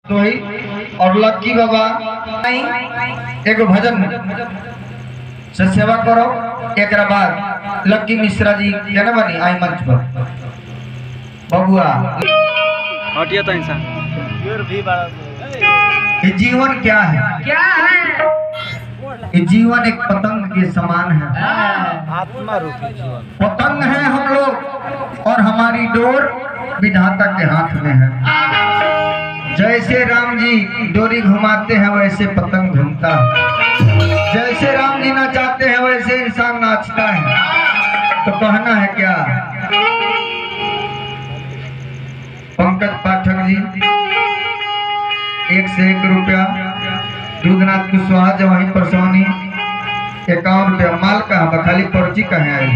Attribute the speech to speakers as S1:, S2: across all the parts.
S1: तो ही और लक्की बाबा एक भजन से सेवा करो। एक बाद लक्की मिश्रा जी क्या बनी आई मंच पर बबुआ
S2: हटिया तो इंसान
S1: ये जीवन क्या है? ये जीवन एक पतंग के समान है।
S2: आत्मा रूपी जीवन
S1: पतंग है हम लोग और हमारी डोर विधाता के हाथ में है। जैसे राम जी डोरी घुमाते हैं वैसे पतंग घूमता है। जैसे राम जी नचाते हैं वैसे इंसान नाचता है। तो कहना है क्या पंकज पाठक जी 1 से 1 रुपया, दूधनाथ कुशवाहा जब वहीं पर सोनी 51 रुपया। माल कहाँ खाली पर्ची कहाँ आई?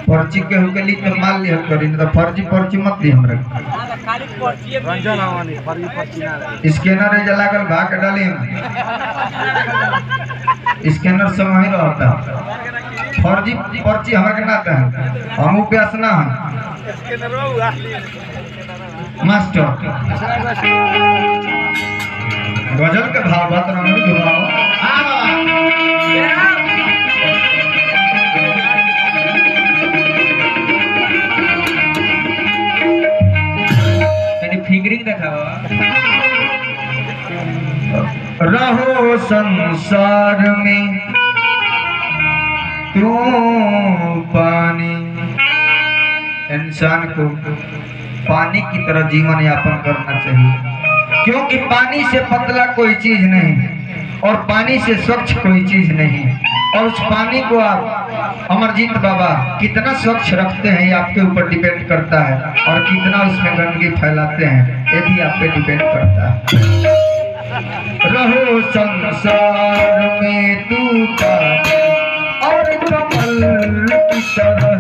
S1: पर्ची के हुकेली तो माल लिया करी नहीं तो फर्जी पर्ची मत दी हमरा। स्कैनर है जलाकर भाग डाली स्कैनर सब वहीं रहता। फर्जी पर्ची हमारे के नाते है हम प्यास ना है मास्टर गजल के भाव बात रंग घुमाओ। फिंगरिंग दिखाओ। रहो संसार में तू पानी। इंसान को पानी की तरह जीवन यापन करना चाहिए क्योंकि पानी से पतला कोई चीज नहीं और पानी से स्वच्छ कोई चीज नहीं। और उस पानी को आप अमरजीत बाबा कितना स्वच्छ रखते हैं ये आपके ऊपर डिपेंड करता है और कितना उसमें गंदगी फैलाते हैं ये भी आप पे डिपेंड करता है। रहो संसार में तू पानी और कमल की तरह।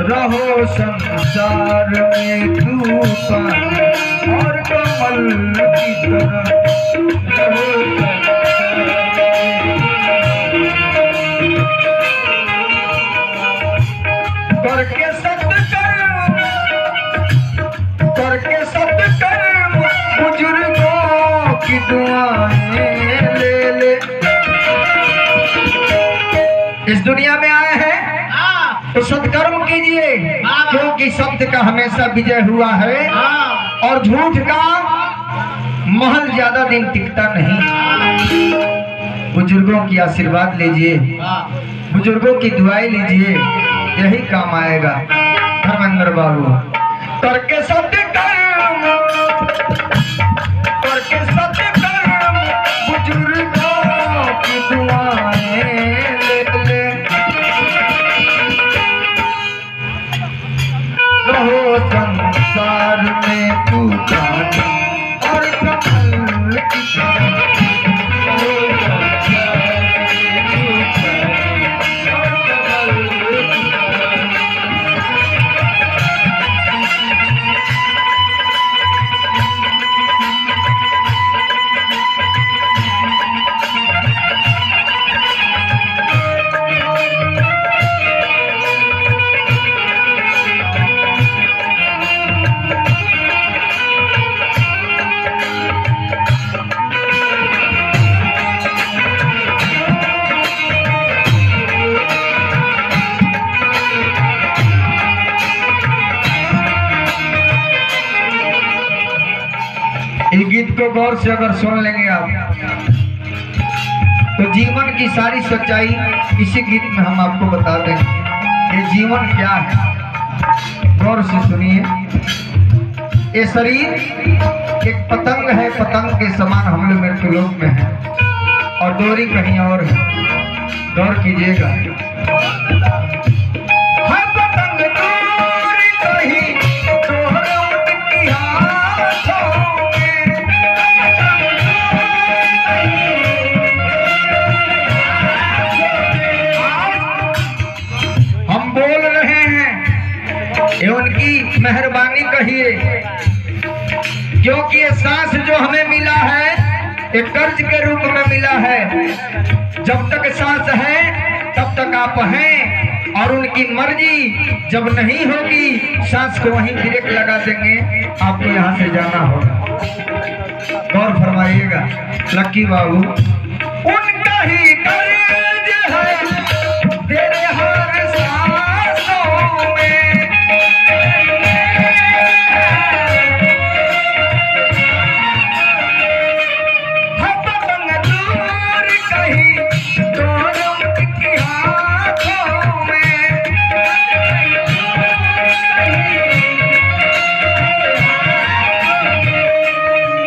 S1: रहो संसार में तू पानी और कमल की तरह। करके सत्कर्म बुजुर्गों की दुआएं ले ले। इस दुनिया में आए हैं तो सत्कर्म कीजिए क्योंकि सत्य का हमेशा विजय हुआ है और झूठ का महल ज्यादा दिन टिकता नहीं। बुजुर्गों की आशीर्वाद लीजिए, बुजुर्गों की दुआएं लीजिए, यही काम आएगा। धर्मेंद्र बाबू करके सत्कर्म बुजुर्गों की दुआएं ले ले। रहो संसार में तू पानी और कमल की तरह। गीत को गौर से अगर सुन लेंगे आप तो जीवन की सारी सच्चाई इसी गीत में हम आपको बता देंगे। ये जीवन क्या है गौर से सुनिए। ये शरीर एक पतंग है, पतंग के समान हम लोग मृत्युलोक में है और डोरी कहीं और है। गौर कीजिएगा। ये उनकी मेहरबानी कहिए क्योंकि ये सांस जो हमें मिला है एक कर्ज के रूप में मिला है। जब तक सांस है तब आप हैं और उनकी मर्जी जब नहीं होगी सांस को वहीं ब्रेक लगा देंगे, आपको यहाँ से जाना होगा। गौर फरमाइएगा लक्की बाबू, उनका ही कर्ज है तेरे हर सांसों में, पतंग दूर कहीं डोर की हाथों में,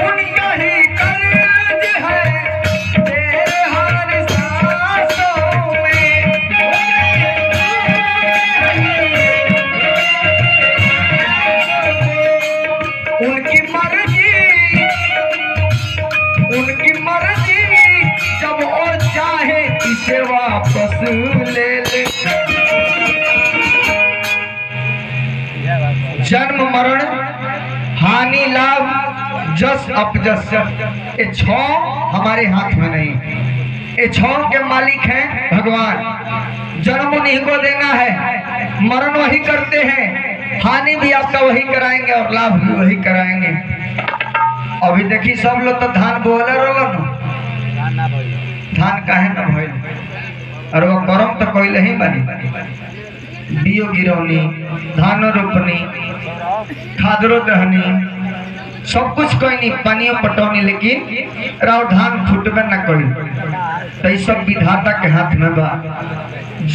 S1: उनका ही कर्ज है तेरे हर सांसों में, उनकी मर्जी जब वो चाहे इसे वापस ले ले। जन्म मरण हानि लाभ जस अपजस, ये छौ हमारे हाथ में नहीं, ये छौ के मालिक हैं भगवान। जन्म उन्हीं को देना है, मरण वही करते हैं, हानि भी आपका वही कराएंगे और लाभ भी वही कराएंगे। अभी देखी सब लोग तो धान बोले रोलो न, धान काहे न भइल, और वो करम तो कोई नहीं बनी, बियो गिरौनी, धानो रोपनी, खादरो दहनी, सब कुछ कोई नहीं, पानियों पटौनी, लेकिन राव धान फुटबे न कोई। तो ये सब विधाता के हाथ में बा,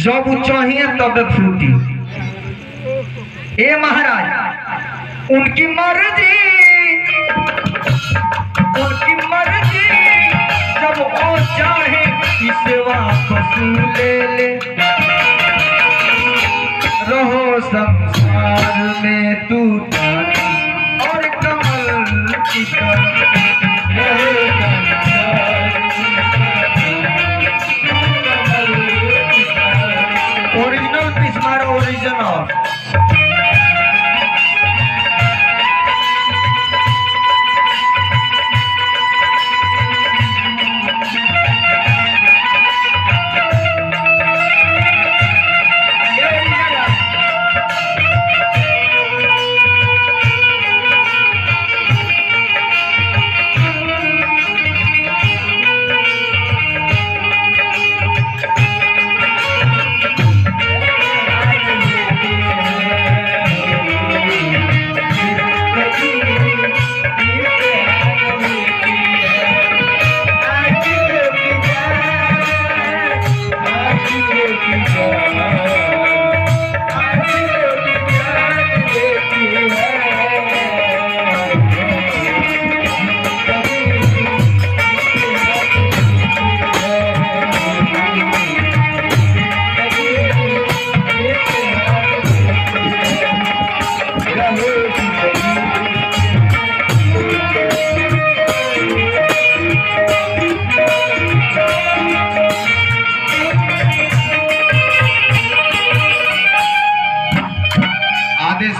S1: जब चाहिए तब फूटी। ए महाराज, उनकी मर्जी जब वो चाहे इसे वापस ले ले। रहो संसार में तू और कमल की ओरिजिनल पीस मारो, ओरिजिनल।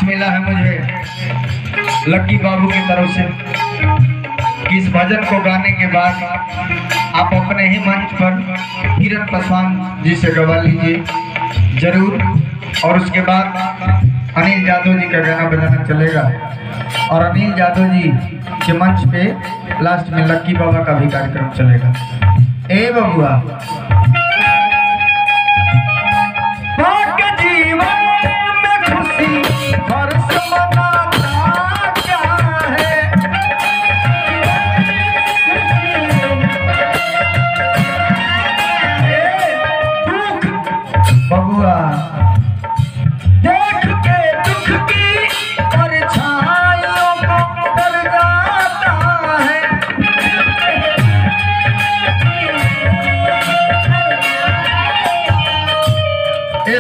S1: मिला है मुझे लक्की बाबू की तरफ से कि इस भजन को गाने के बाद आप अपने ही मंच पर किरण पासवान जी से गवा लीजिए जरूर, और उसके बाद अनिल यादव जी का गाना बजाना चलेगा, और अनिल यादव जी के मंच पे लास्ट में लक्की बाबा का भी कार्यक्रम चलेगा। ए बबुआ,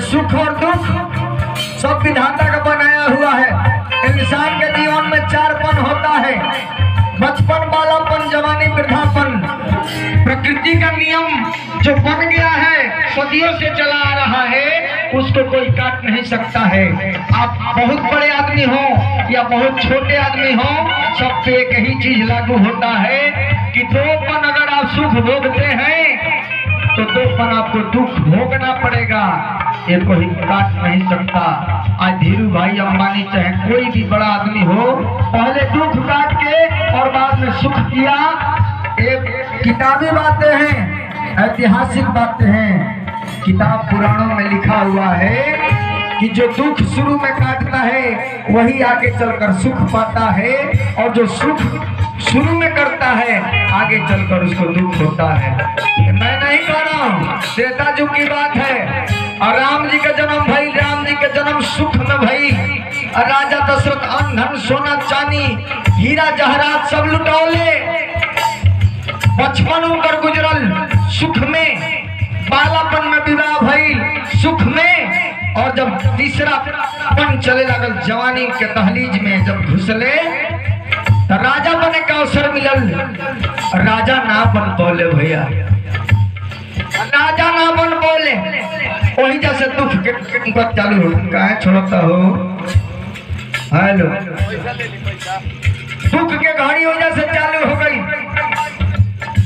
S1: सुख और दुख सब विधाता का बनाया हुआ है। इंसान के जीवन में चारपन होता है, बचपन, बालापन, जवानी, वृद्धापन। प्रकृति का नियम जो बन गया है, सदियों से चला आ रहा है, उसको कोई काट नहीं सकता है। आप बहुत बड़े आदमी हो या बहुत छोटे आदमी हो, सब पे एक ही चीज लागू होता है कि दोपन अगर आप सुख भोगते हैं तो दोपन आपको दुख भोगना पड़ेगा, ये कोई काट नहीं सकता। आज धीरू भाई अंबानी चाहे कोई भी बड़ा आदमी हो, पहले दुख काट के और बाद में सुख किया। एक किताबी बातें हैं, ऐतिहासिक बातें हैं। किताब पुराणों में लिखा हुआ है कि जो दुख शुरू में काटता है वही आगे चलकर सुख पाता है, और जो सुख शुरू में करता है आगे चलकर उसको दुख होता है। मैं नहीं कह रहा हूँ, त्रेता युग की बात है। और राम जी का जन्म भाई, राम जी का जन्म सुख में भाई। और राजा दशरथ अन्न धन सोना चांदी हीरा जहरात सब लुटौले, बचपन उनकर गुजरल सुख में, बालापन में विवाह भइल सुख में। और जब तीसरा पन चले लगल जवानी के दहलीज में जब घुसले तो राजा बने का अवसर मिलल, राजा ना बन पौले भैया, राजा ना बन पौले। वही जैसे दुख के चालू हो, कहे छोड़ता हो, हेलो, दुख के घड़ी वजह से चालू हो गई।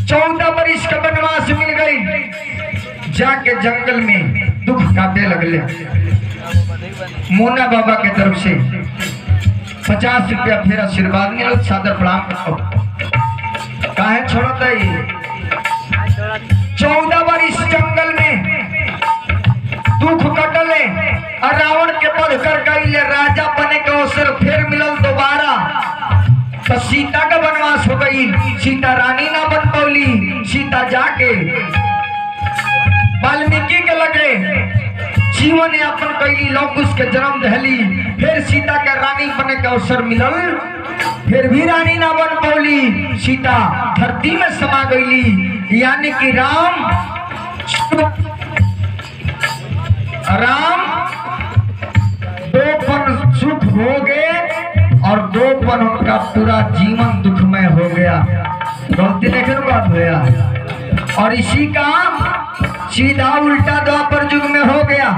S1: 14 बरिस का वनवास मिल गई, जाके जंगल में दुख काटे लगले। मोना बाबा के तरफ से 50 रुपया फिर आशीर्वाद मिलल, सादर प्रणाम। काहे छोड़ता है? 14 बरिस जंगल में दुख कटले और रावण के वध कर गईले, राजा बने के अवसर फिर मिलल दोबारा। तो सीता का वनवास हो गई, सीता रानी ना बन पौली। सीता जाके वाल्मीकि के लगे जीवन यापन कैली, लौकुश के जन्म दहली। फिर सीता के रानी बने का अवसर मिलल, फिर भी रानी ना बन पौली। सीता धरती में समा गईली, यानी कि राम दोपन सुख भोगे और दोपन उनका पूरा जीवन दुखमय हो गया। गलती नहीं बात भैया। और इसी का सीधा उल्टा द्वापर युग में हो गया।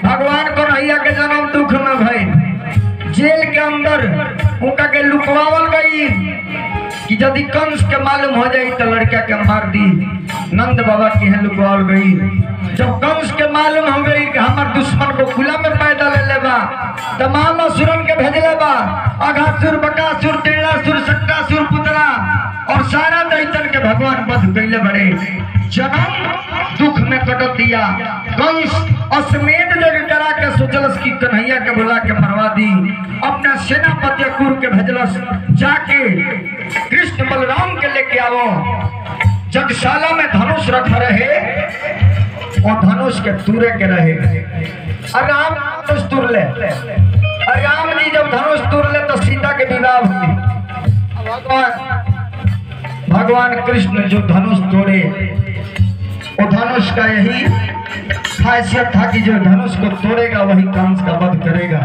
S1: भगवान कन्हैया के जन्म दुख में भई, जेल के अंदर उनका के लुकवावल गई कि यदि कंस के मालूम हो जाए तो लड़का के मार दी। नंद बाबा की है लुकवावल गई। जब कंस के मालूम हो गई कि हमार दुश्मन को खुला में पैदा ले लेबा, तमाम असुरन के भेजले बा, अघासुर, बकासुर, टेढ़ासुर, सट्टासुर, पुतला और सारा दैतन के भगवान वध कैले बड़े। जन्म दुख में कटत दिया। कंस अश्वमेध जग करा के सोचलस कि कन्हैया के बुला के मरवा दी। अपना सेनापति कुर के भेजलस, जाके कृष्ण बलराम के लेके आओ। जगशाला में धनुष रखा रहे और धनुष के तुरे के रहे। राम धनुष तुरले, राम जी जब धनुष तुरले तो सीता के विवाह हुई। भगवान कृष्ण जो धनुष तोड़े, वो धनुष का यही खासियत था कि जो धनुष को तोड़ेगा वही कंस का वध करेगा।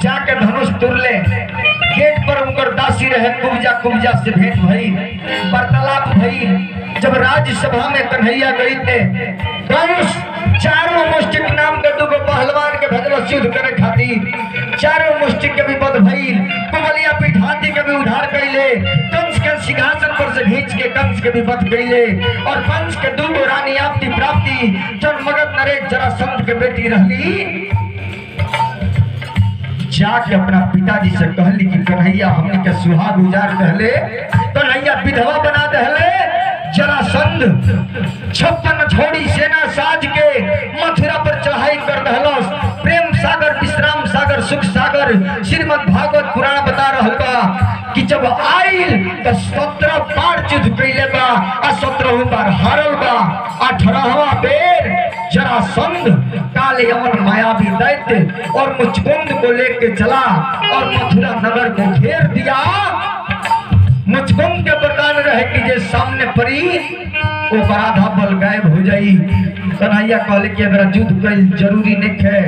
S1: जाके धनुष तुरले, गेट पर उनकर दासी रहे, कुब्जा से भेंट भई, वार्तालाप भई। जब राज्यसभा में कन्हैया गई थे, कंस चारों मुष्टिक नाम के दुगो पहलवान के भेजल युद्ध करे खातिर। चारों मुष्टिक के भी वध भइल, कुबलिया पीठ हाथी के भी उधार कैले, कंस के सिंहासन पर से खींच के कंस के भी वध कैले। और कंस के दुगो रानी आपती प्राप्ति, जन मगध नरेश जरासंध के बेटी रहली। जाके अपना पिताजी से कहली कि कन्हैया हमने के सुहाग उजाड़ दहले, कन्हैया विधवा बना दहले। जरासंध 56 छोड़ी सेना साज के मथुरा पर चढ़ाई कर दहलस। प्रेम सागर, विश्राम सागर, सुख सागर श्रीमद् भागवत पुराण बता रहल बा कि जब आइल तो 17 बार युद्ध कैले बा और 17 बार हारल बा। 18वां बेर जरासंध काले यमन मायावी दैत्य और मुचकुंद को लेके चला और मथुरा नगर को घेर दिया। मुचकुंद के वरदान रहे कि जे सामने पड़ी वो आधा बल गायब हो जाई। कन्हैया कहले कि एबरा युद्ध कईल जरूरी नहीं है,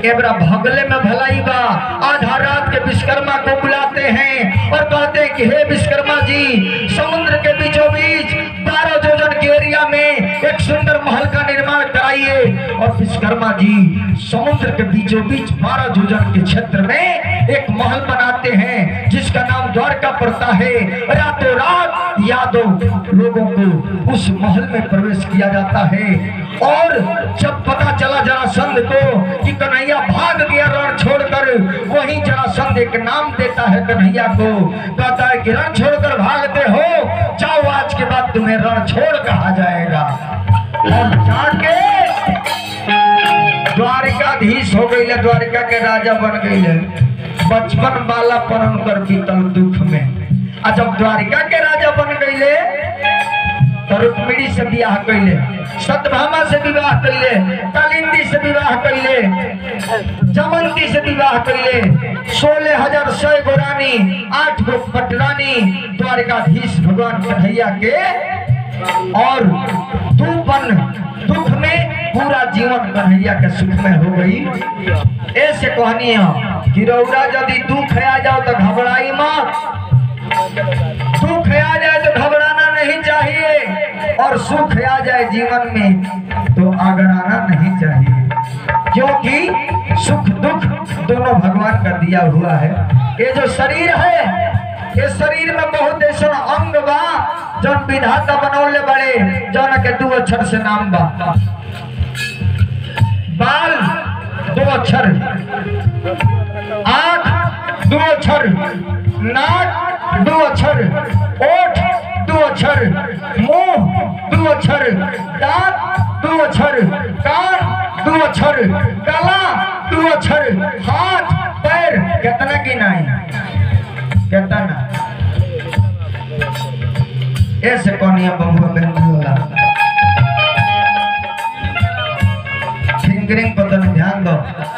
S1: एबरा भगले में भलाई बा। आधा रात के विश्वकर्मा को बुलाते हैं और कहते हैं कि हे विश्वकर्मा जी, समुद्र के बीचों बीच 12 योजन के एरिया में एक सुंदर महल का निर्माण कराइए। और विश्वकर्मा जी समुद्र के बीचों बीच 12 योजन के क्षेत्र में एक महल बनाते हैं जिसका नाम जब द्वारका पड़ता है रातों रात यादव लोगों को उस महल में प्रवेश किया जाता है। और जब पता चला जरासंध को कि कन्हैया भाग गया रण छोड़कर, वहीं जरासंध एक नाम देता है कन्हैया को, कहता है कि रण छोड़कर भागते हो, जाओ आज के बाद तुम्हें रण छोड़ कहा जाएगा। और जाके द्वारिकाधीश हो गई, द्वारिका के राजा बन गई। बचपन वाला परम कर बीतल दुख में। और जब द्वारिका के राजा बन गई तो रुक्मिणी से विवाह कैले, सत्यभामा से विवाह कैले, कालिंदी से विवाह कैले, जमंती से विवाह कैले, 16,100 गो रानी, 8 गो पटरानी द्वारिकाधीश भगवान कन्हैया के। और दुख में पूरा जीवन कन्हैया के सुख में हो गई। ऐसे कहानी है कि रौरा यदि दुख आ जाओ तो घबराई मत, दुख आ जाए तो घबराना नहीं चाहिए, और सुख आ जाए जीवन में तो आगराना नहीं चाहिए, क्योंकि सुख दुख दोनों भगवान का दिया हुआ है। ये जो शरीर है, ये शरीर में बहुत ऐसा अंग बा जौन विधाता बनौले बड़े, जौन के 2 अक्षर से नाम बा। बाल 2 अक्षर, आँख 2 अक्षर, नाक 2 अक्षर, ओठ 2 अक्षर, मुंह 2 अक्षर, दांत 2 अक्षर, कान 2 अक्षर, गला 2 अक्षर, हाथ पैर कितना गिनाई, कितना ऐसे कौनिया बहुआ बेंजुला फिंगरिंग पर तने ध्यान दो।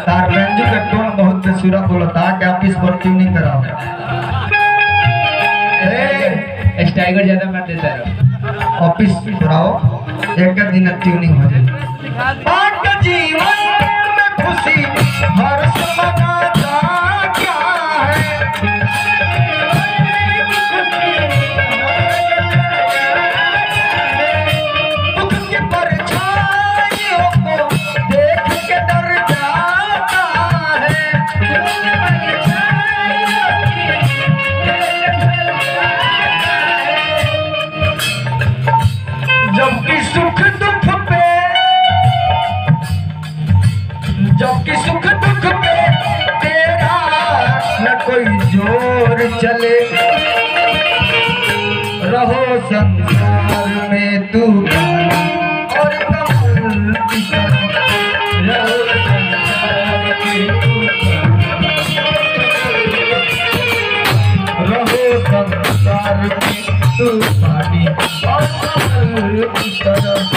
S1: तार बेंजू का टोन बहुत बेसुरा बोलता है, ऑफिस पर ट्यूनिंग कराओ।
S2: स्टाइगर ज्यादा कर देता है,
S1: ऑफिस कराओ, एक दिन ट्यूनिंग हो जाए। पाक जीवन में खुशी हर्ष मनाता क्या है, दुख की परछाइयों को देख के डर जाता है, जबकि सुख दुख पे, जबकि सुख दुख पे तेरा न कोई जोर चले, रहो संसार में तू और कमल की तरह, रहो संसार में तू, रहो संसार में तू पानी और कमल की तरह।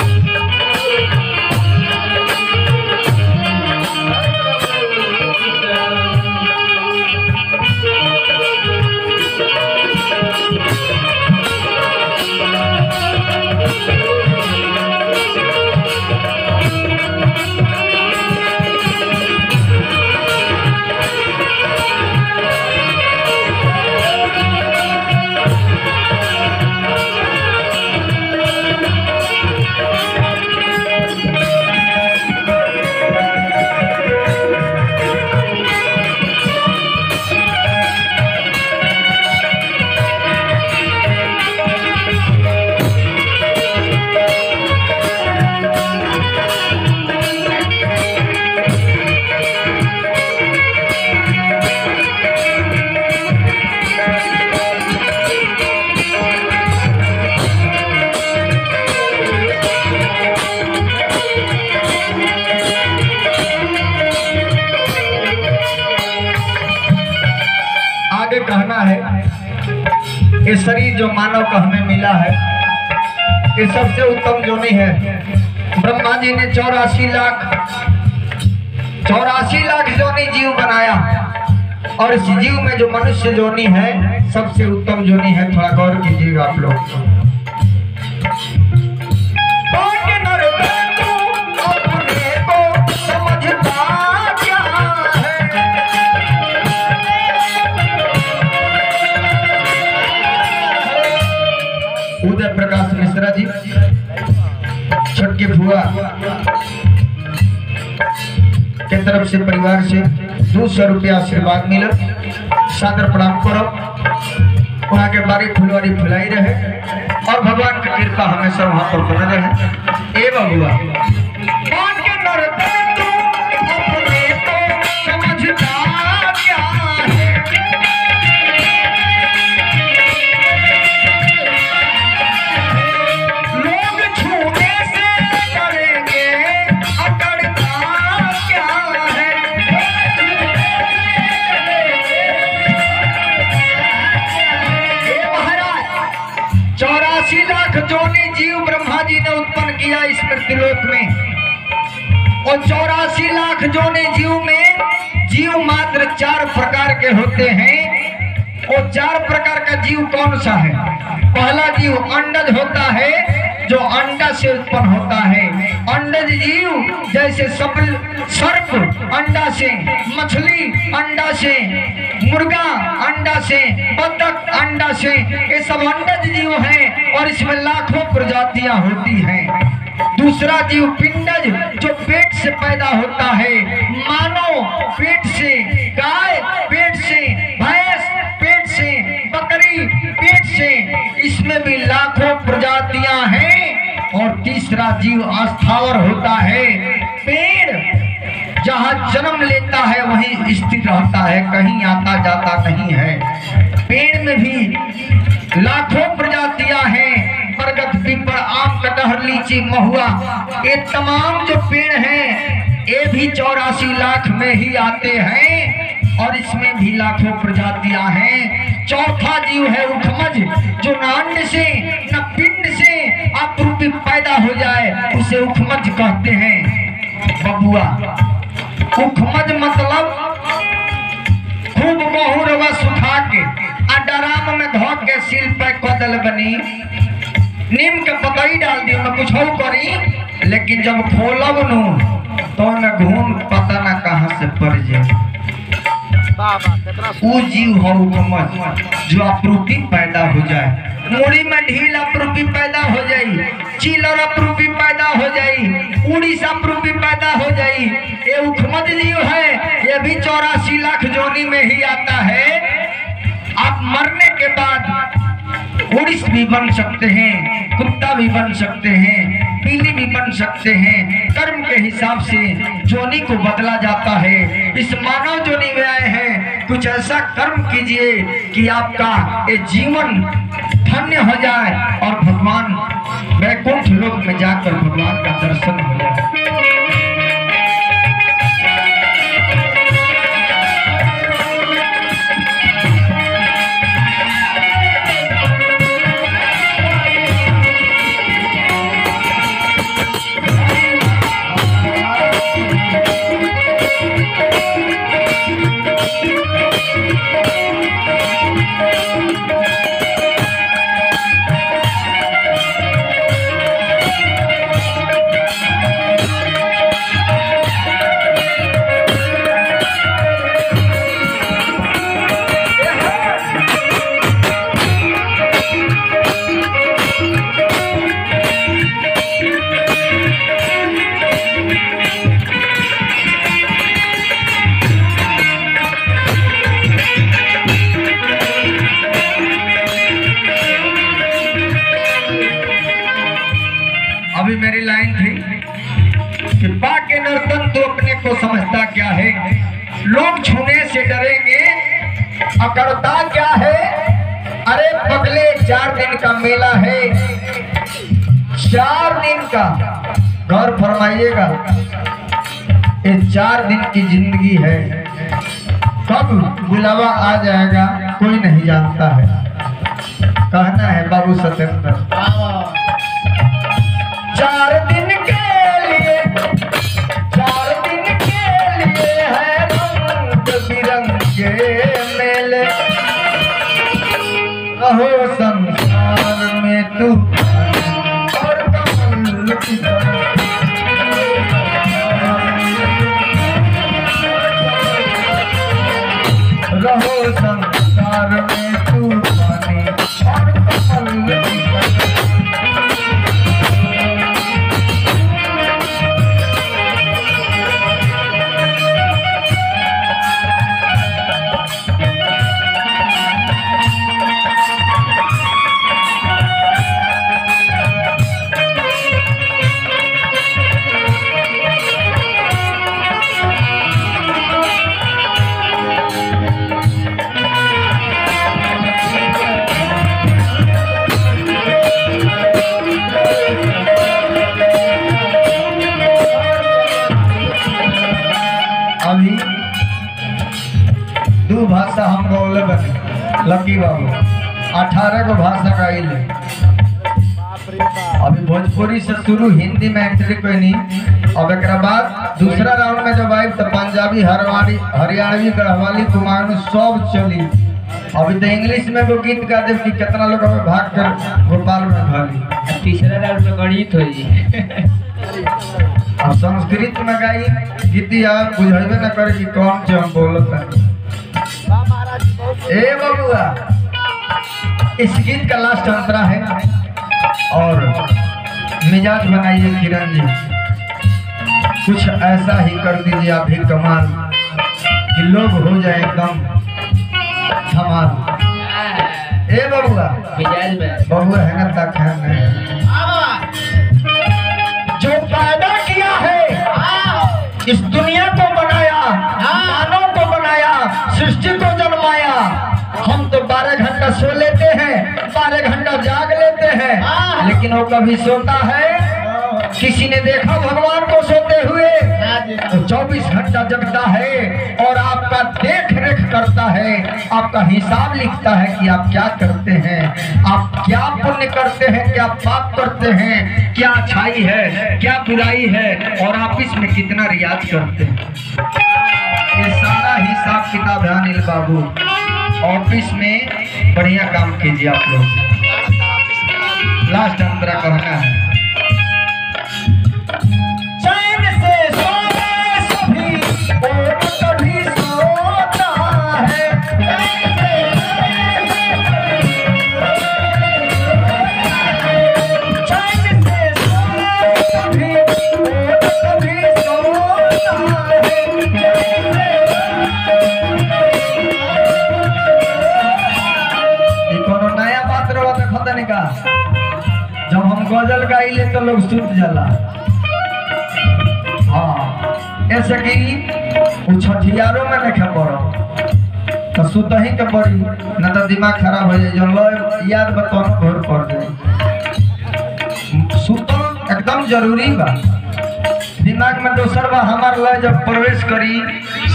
S1: कहना है ये शरीर जो मानव का हमें मिला है, ये सबसे उत्तम जोनी है। ब्रह्मा जी ने 84 लाख जोनी जीव बनाया, और इस जीव में जो मनुष्य जोनी है सबसे उत्तम जोनी है। थोड़ा गौर कीजिएगा आप लोग। उदय प्रकाश मिश्रा जी, छटके फुआ के तरफ से परिवार से 200 रुपया आशीर्वाद मिला, सादर प्रणाम करो। वहाँ के बारी फुलवारी फुलाई रहे और भगवान की कृपा हमेशा वहाँ पर बना रहे। ए बबुआ कौन के नर्तन तू अपने को समझता क्या है? लोग छूने से डरेंगे, अकड़ता क्या है? हे महाराज, 84 लाख जोनी जीव ब्रह्मा जी ने उत्पन्न किया इस मृत्युलोक में, और 84 लाख जोनी जीव में जीव मात्र 4 प्रकार के होते हैं। और 4 प्रकार का जीव कौन सा है? पहला जीव अंडज होता है, जो अंडा से उत्पन्न होता है। अंडज जीव जैसे सर्प अंडा से, मछली अंडा से, मुर्गा अंडा से, बतख अंडा से, ये सब अंडज जीव हैं और इसमें लाखों प्रजातियां होती हैं। दूसरा जीव पिंडज, जो पेट से पैदा होता है, मानव पेट से, गाय पेट से, भैंस पेट से, बकरी पेट से, इसमें भी लाखों प्रजातियां हैं। और तीसरा जीव अस्थावर होता है, पेड़ जहाँ जन्म लेता है वहीं स्थिर रहता है, कहीं आता जाता नहीं है। पेड़ में भी लाखों प्रजातियां हैं, बरगद, पीपल, आम, कटहल, लीची, महुआ, ये तमाम जो पेड़ हैं ये भी 84 लाख में ही आते हैं और इसमें भी लाखों प्रजातियां हैं। चौथा जीव है उखमज, जो न अंड से न पिंड से अपरूपी पैदा हो जाए, उसे उखमज कहते हैं। बबुआ, उखमज मतलब खूब बहुरवा सुखा के आ डराम में धो के सिल पे कदल बनी, नीम के पतई डाल दी, मैं कुछ और करी, लेकिन जब खोलब नु तो न घूम पता ना कहाँ से पड़ जाए। वो जीव हो उखमज, जो अपरूपी पैदा हो जाए। मुड़ी में ढील अपरूपी पैदा हो जाई, चिलर अपरूपी पैदा हो जाई, उड़ीसा अपरूपी पैदा हो जाई, ये उखमज जीव है। ये भी 84 लाख जोनी में ही आता है। आप मरने के बाद उड़ीस भी बन सकते हैं, कुत्ता भी बन सकते हैं, पीली भी बन सकते हैं। कर्म के हिसाब से जोनी को बदला जाता है। इस मानव जोनी में आए हैं, कुछ ऐसा कर्म कीजिए कि आपका ये जीवन धन्य हो जाए और भगवान वैकुंठ लोक में जाकर भगवान का दर्शन हो जाए। अभी मेरी लाइन थी कि बाके नर्तन तो अपने को समझता क्या है, लोग छूने से डरेंगे, अकड़ता क्या है। अरे पगले 4 दिन का मेला है, 4 दिन का, गौर फरमाइएगा, ये 4 दिन की जिंदगी है। कब बुलावा आ जाएगा कोई नहीं जानता है। कहना है बाबू सत्येंद्र, 4 दिन के लिए, 4 दिन के लिए है रंग बिरंगे मेले, रहो संसार में तू और कमल की तरह। रहो संसार में तू पानी और कमल की तरह। भाषा हम बोले बने लकी बाबू 18 गो भाषा गाइले। अभी भोजपुरी से शुरू हिंदी में एंट्री कोई नहीं। अब एक बाद दूसरा राउंड में जब आई तो पंजाबी हरियाणवी गढ़वाली कुमाऊनी सब चली। अभी तो इंग्लिश में वो गीत गा दे कि कितना लोग हमें भाग कर भोपाल में भागी।
S2: तीसरा राउंड में गणित हो जी।
S1: अब संस्कृत में गाई गीतिया बुझेबे न करे कि कौन से हम बोलत हैं। ए बबुआ इस गीत का लास्ट अंतरा है और मिजाज बनाइए किरण जी, कुछ ऐसा ही कर दीजिए आप भी कमाल कि लोग हो जाए एकदम धमाल। ए बबुआ
S2: मिजाज में
S1: बबुआ है ना तक है जो पैदा किया है इस दुनिया को बनाया, मानव को बनाया, सृष्टि को जन्माया। हम तो 12 घंटा सो लेते हैं, 12 घंटा जाग लेते हैं, लेकिन वो कभी सोता है? किसी ने देखा भगवान को सोते हुए? तो 24 घंटा जगता है और आपका देख रेख करता है, आपका हिसाब लिखता है कि आप क्या करते हैं, आप क्या पुण्य करते हैं, क्या पाप करते हैं, क्या अच्छाई है, क्या बुराई है और आप इसमें कितना रियाज करते हैं। ये सारा हिसाब किताब है अनिल बाबू। ऑफिस में बढ़िया काम कीजिए आप लोग। लास्ट अंतरा कहना है चैन से सोए सभी और कभी सोता है। चैन से सोए सभी और कभी सोता है। नया बात रहा देखता नहीं का जब हम गजल गाइले तो लोग सुत जाला। हाँ ऐसे कि छठियारों में नहीं खबर तो सुत ही के पड़ी न तो दिमाग खराब हो जाए। जो लो याद बता भोर पड़ जाए। सुतल एकदम जरूरी बा। दिमाग में दोसर बा हमार लय जब प्रवेश करी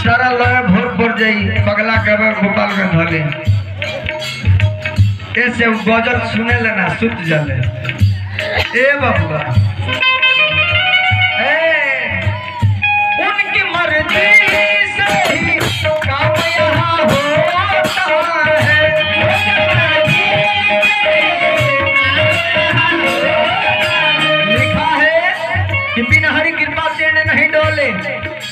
S1: सारा लय भोर पड़ जाई। पगला के गोपाल में धले ऐसे गजल सुने लेना सुत जाले। ए बबुआ उनकी मर्जी से ही काम यहाँ होता है। लिखा है कि बिना हरि कृपा से नहीं डोले,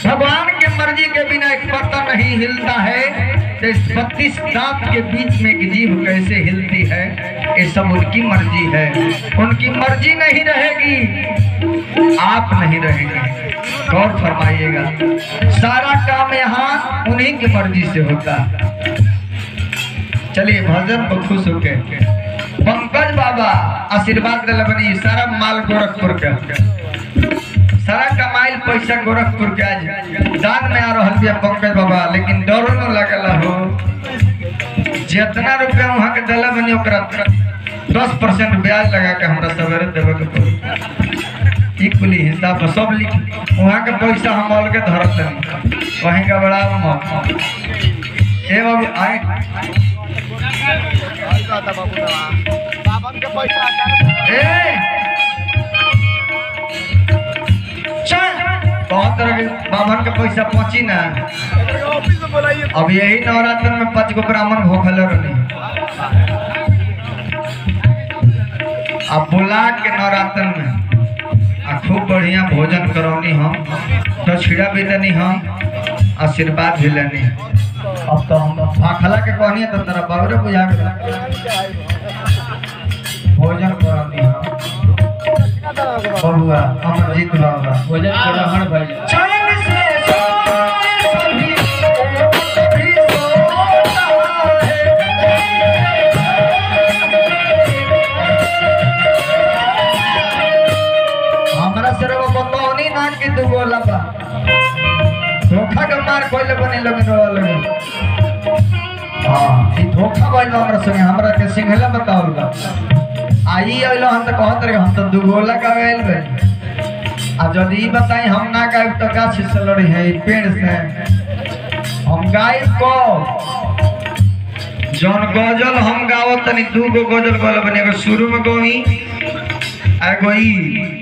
S1: भगवान के मर्जी के बिना एक पत्ता नहीं हिलता है। 32 दांत के बीच में एक जीभ कैसे हिलती है, ये सब उनकी मर्जी है। उनकी मर्जी नहीं रहेगी आप नहीं रहेंगे। गौर फरमाइएगा सारा काम यहाँ उन्हीं की मर्जी से होता है। चलिए भजन को खुश होके पंकज बाबा आशीर्वाद दिला बनी। सारा माल गोरखपुर का सारा कमाइल पैसा गोरखपुर के आज दान में आ रहा है पंकज बाबा। लेकिन डरो न लगला हो जितना रुपया वहाँ के दिला बनी 10% ब्याज लगा के हमरा सवेरे देवे के पड़ी। कुली हिसाब सब लिख वहाँ के पैसा हम अलग धरत नहीं वहीं का बड़ा ए बाबू आए बहुत तरह के बाभन के पैसा पहुंची ना। अब यही नवरात्र में 5 गो ब्राह्मण भोखल रही। अब बुला के नवरात्र में खूब बढ़िया भोजन करौनी हम तो छिड़ा भी देनी हम आशीर्वाद भी लेनी। अब तो हम भाखला के कहनी तो तेरा बाबरे बुझा के भोजन करौनी हम बबुआ अमरजीत बाबा
S2: भोजन ग्रहण भइल।
S1: हमरा से रो बतौनी ना कि तू बोला बा धोखा के मार कोइले बने लगे लगे। हां ई धोखा भइल हमरा संगे हमरा के सिंहला बतावल बा। आई आइलो हम तो कहत रहे हम तो दुगोला का गइल बे। आ जदी बताई हम ना गायब तो गाछ से लड़ी है पेड़ से हम गायब को जौन गजल हम गावत तनी 2 गो गजल गल बने एगो शुरू में गोई एगो ई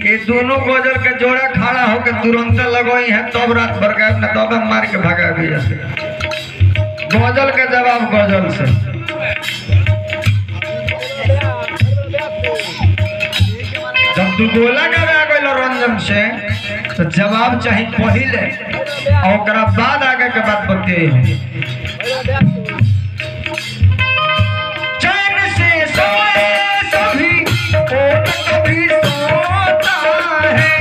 S1: ये दोनों गजल के जोड़ा खड़ा होकर तुरंत लगोई है तब रात भर गायब ना तब मार के भगा भी जैसे गजल के जवाब गजल से। जब तू गोला गावे आ गइल रंजन से तो जवाब चाहिए पहले और ओकरा बाद आगे के बात बतियाई। चैन से सोए सभी और कभी सोता है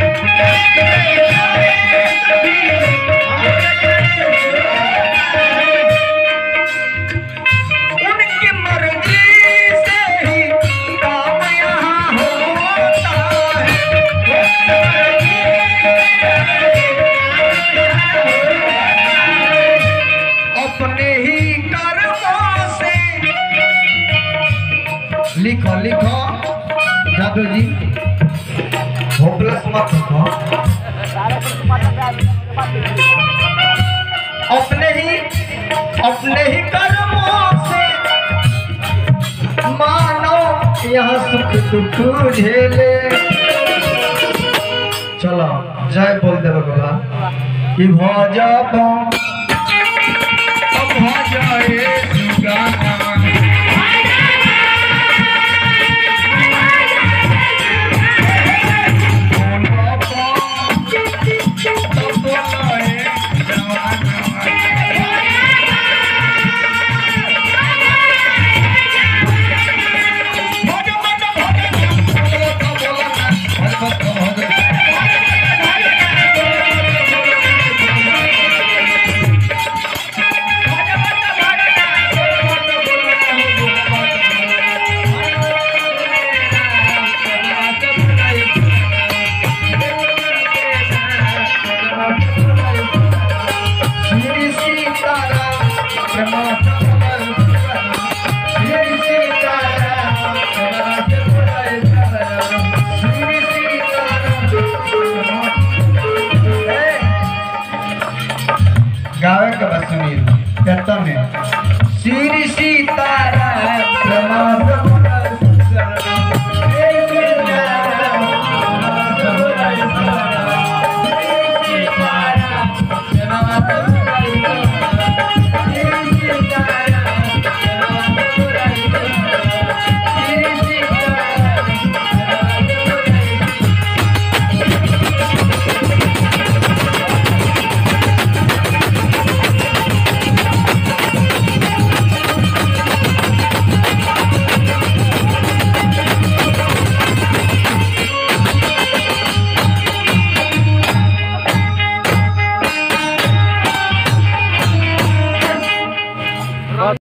S1: उनकी मर्जी से ही काम यहाँ होता अपने ही कर्मों से। लिखो लिखो जादू जी होपलेस मत लिखो। अपने ही कर्मों से मानो यहाँ सुख दुख झेले। चलो जय बोल दे बगला कि भजब भजाए सुगाना गावे के बस सुनिए कहता में श्री सीताराम